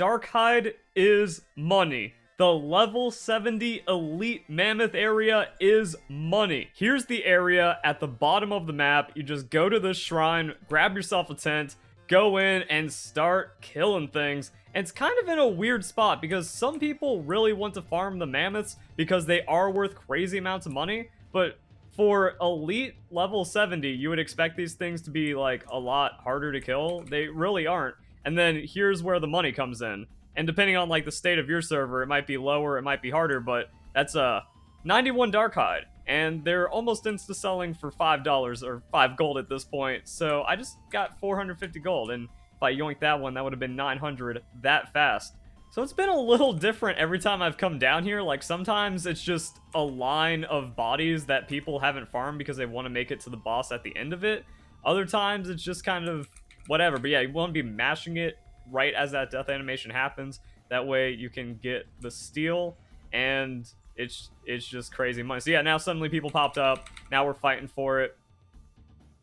Dark Hide is money. The level 70 elite mammoth area is money. Here's the area at the bottom of the map. You just go to this shrine, grab yourself a tent, go in and start killing things. And it's kind of in a weird spot because some people really want to farm the mammoths because they are worth crazy amounts of money. But for elite level 70, you would expect these things to be like a lot harder to kill. They really aren't. And then here's where the money comes in. And depending on like the state of your server, it might be lower, it might be harder, but that's a 91 Dark Hide. And they're almost insta-selling for $5 or 5 gold at this point. So I just got 450 gold, and if I yoinked that one, that would have been 900 that fast. So it's been a little different every time I've come down here. Like sometimes it's just a line of bodies that people haven't farmed because they want to make it to the boss at the end of it. Other times it's just kind of whatever. But yeah, you want to be mashing it right as that death animation happens. That way you can get the steal, and it's just crazy money. So yeah, now suddenly people popped up. Now we're fighting for it.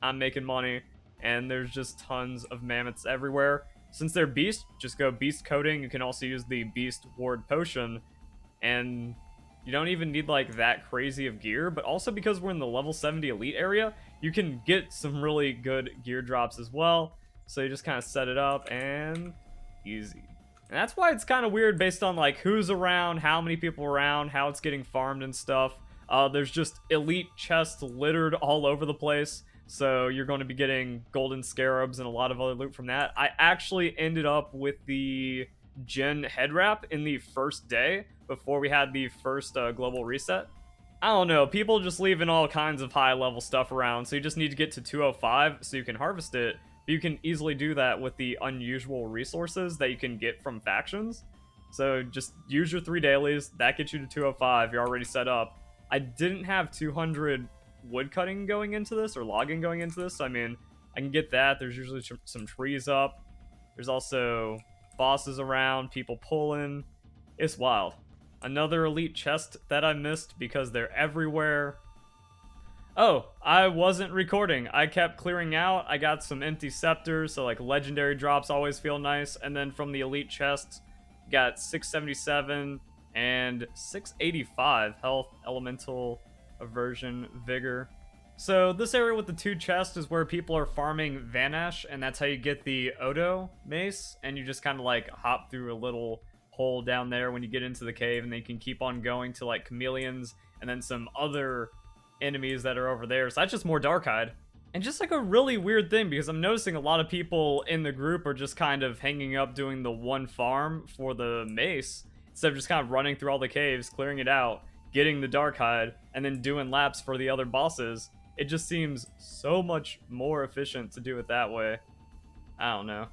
I'm making money, and there's just tons of mammoths everywhere. Since they're beast, just go beast coating. You can also use the beast ward potion, and you don't even need like that crazy of gear. But also because we're in the level 70 elite area, you can get some really good gear drops as well. So you just kind of set it up and easy. And that's why it's kind of weird based on like who's around, how many people around, how it's getting farmed and stuff. There's just elite chests littered all over the place. So you're going to be getting golden scarabs and a lot of other loot from that. I actually ended up with the Gen head wrap in the first day before we had the first global reset. I don't know, people just leaving all kinds of high level stuff around. So you just need to get to 205 so you can harvest it. You can easily do that with the unusual resources that you can get from factions. So just use your 3 dailies. That gets you to 205. You're already set up. I didn't have 200 wood cutting going into this, or logging going into this. So, I mean, I can get that. There's usually some trees up. There's also bosses around, people pulling. It's wild. Another elite chest that I missed because they're everywhere. Oh, I wasn't recording. I kept clearing out. I got some empty scepters, so like legendary drops always feel nice. And then from the elite chests, got 677 and 685 health, elemental, aversion, vigor. So this area with the 2 chests is where people are farming Vanash, and that's how you get the Odo Mace. And you just kind of like hop through a little hole down there when you get into the cave, and then you can keep on going to like chameleons and then some other enemies that are over there. So that's just more Dark Hide. And just like a really weird thing, because I'm noticing a lot of people in the group are just kind of hanging up doing the one farm for the mace instead of just kind of running through all the caves, clearing it out, getting the Dark Hide, and then doing laps for the other bosses. It just seems so much more efficient to do it that way. I don't know.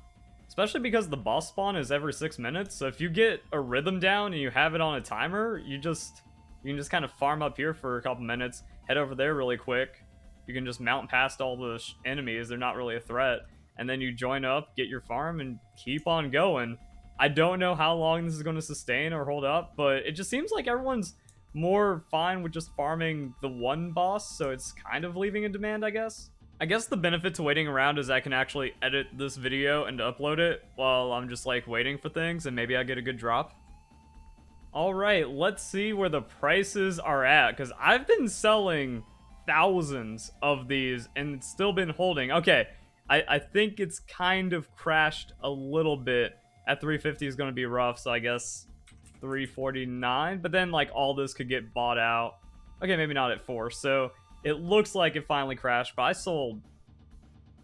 Especially because the boss spawn is every 6 minutes, so if you get a rhythm down and you have it on a timer, you can just kind of farm up here for a couple minutes, head over there really quick. You can just mount past all the enemies, they're not really a threat, and then you join up, get your farm, and keep on going. I don't know how long this is going to sustain or hold up, but it just seems like everyone's more fine with just farming the one boss, so it's kind of leaving a demand, I guess. I guess the benefit to waiting around is I can actually edit this video and upload it while I'm just like waiting for things, and maybe I get a good drop. Alright, let's see where the prices are at, because I've been selling thousands of these and it's still been holding. Okay, I think it's kind of crashed a little bit. At 350 is going to be rough, so I guess 349, but then like all this could get bought out. Okay, maybe not at 4, so it looks like it finally crashed, but I sold,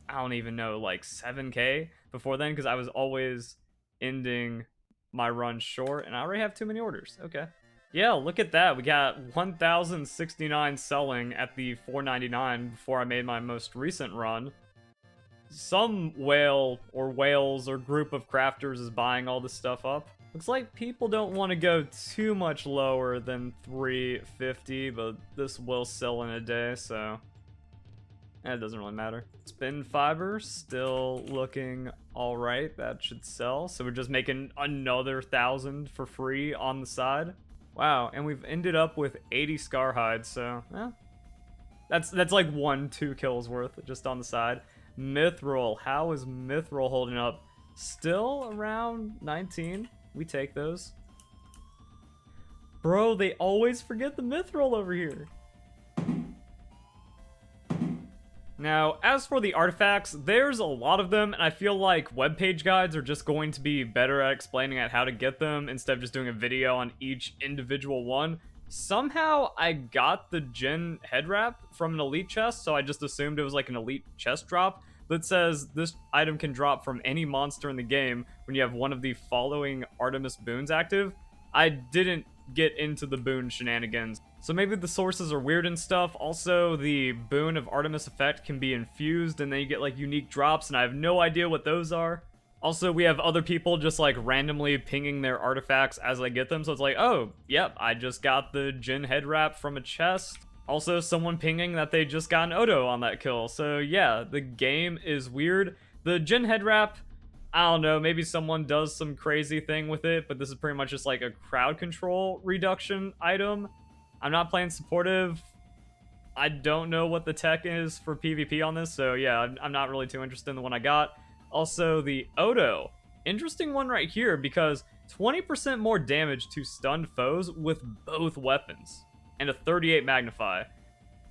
I don't even know, like 7k before then, because I was always ending my run short, and I already have too many orders. Okay. Yeah, look at that. We got 1,069 selling at the 499 before I made my most recent run. Some whale or whales or group of crafters is buying all this stuff up. Looks like people don't want to go too much lower than 350, but this will sell in a day, so it doesn't really matter. Spin fiber still looking all right. That should sell. So we're just making another 1,000 for free on the side. Wow, and we've ended up with 80 scar hides, so that's like 1-2 kills worth just on the side. Mithril, how is Mithril holding up? Still around 19. We take those. Bro, they always forget the mithril over here. Now, as for the artifacts, there's a lot of them, and I feel like webpage guides are just going to be better at explaining at how to get them instead of just doing a video on each individual one. Somehow, I got the Djinn head wrap from an elite chest, so I just assumed it was like an elite chest drop that says this item can drop from any monster in the game when you have one of the following Artemis boons active. I didn't get into the boon shenanigans, so maybe the sources are weird and stuff. Also, the boon of Artemis effect can be infused and then you get like unique drops, and I have no idea what those are. Also, we have other people just like randomly pinging their artifacts as they get them, so it's like, oh, yep, I just got the Djinn head wrap from a chest. Also, someone pinging that they just got an Odo on that kill. So yeah, the game is weird. The Djinn head wrap, I don't know, maybe someone does some crazy thing with it, but this is pretty much just like a crowd control reduction item. I'm not playing supportive. I don't know what the tech is for PvP on this, so yeah, I'm not really too interested in the one I got. Also, the Odo. Interesting one right here, because 20% more damage to stunned foes with both weapons, and a 38 magnify.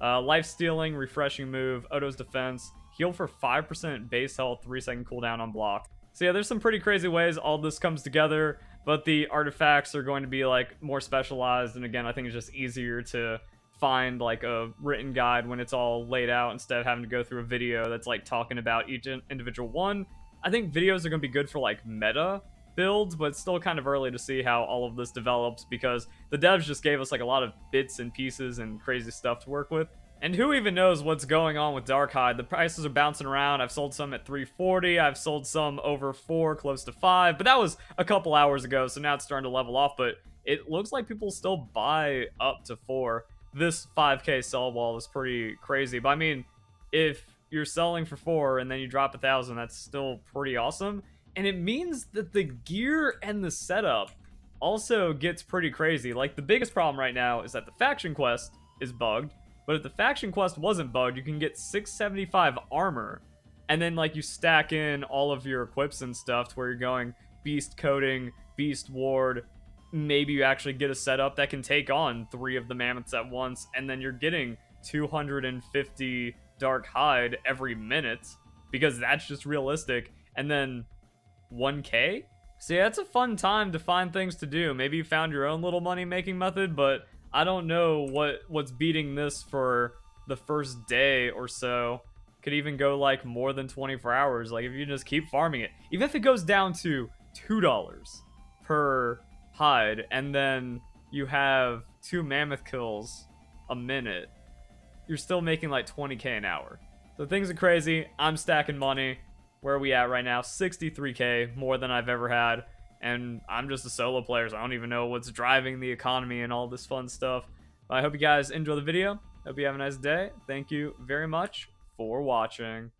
Life stealing, refreshing move, Odo's defense, heal for 5% base health, 3-second cooldown on block. So yeah, there's some pretty crazy ways all this comes together, but the artifacts are going to be like more specialized, and again, I think it's just easier to find like a written guide when it's all laid out instead of having to go through a video that's like talking about each individual one. I think videos are going to be good for like meta builds, but it's still kind of early to see how all of this develops because the devs just gave us like a lot of bits and pieces and crazy stuff to work with. And who even knows what's going on with Darkhide? The prices are bouncing around. I've sold some at 340. I've sold some over 4, close to 5. But that was a couple hours ago, so now it's starting to level off. But it looks like people still buy up to 4. This 5k sell wall is pretty crazy. But I mean, if you're selling for 4 and then you drop 1,000, that's still pretty awesome. And it means that the gear and the setup also gets pretty crazy. Like, the biggest problem right now is that the faction quest is bugged. But if the faction quest wasn't bugged, you can get 675 armor. And then, like, you stack in all of your equips and stuff to where you're going beast coating, beast ward. Maybe you actually get a setup that can take on 3 of the mammoths at once. And then you're getting 250 dark hide every minute. Because that's just realistic. And then 1k? So yeah, it's a fun time to find things to do. Maybe you found your own little money-making method, but I don't know what's beating this for the first day or so. Could even go like more than 24 hours. Like if you just keep farming it. Even if it goes down to $2 per hide and then you have 2 mammoth kills a minute, you're still making like 20k an hour. So things are crazy. I'm stacking money. Where are we at right now? 63k, more than I've ever had. And I'm just a solo player, so I don't even know what's driving the economy and all this fun stuff. But I hope you guys enjoy the video. Hope you have a nice day. Thank you very much for watching.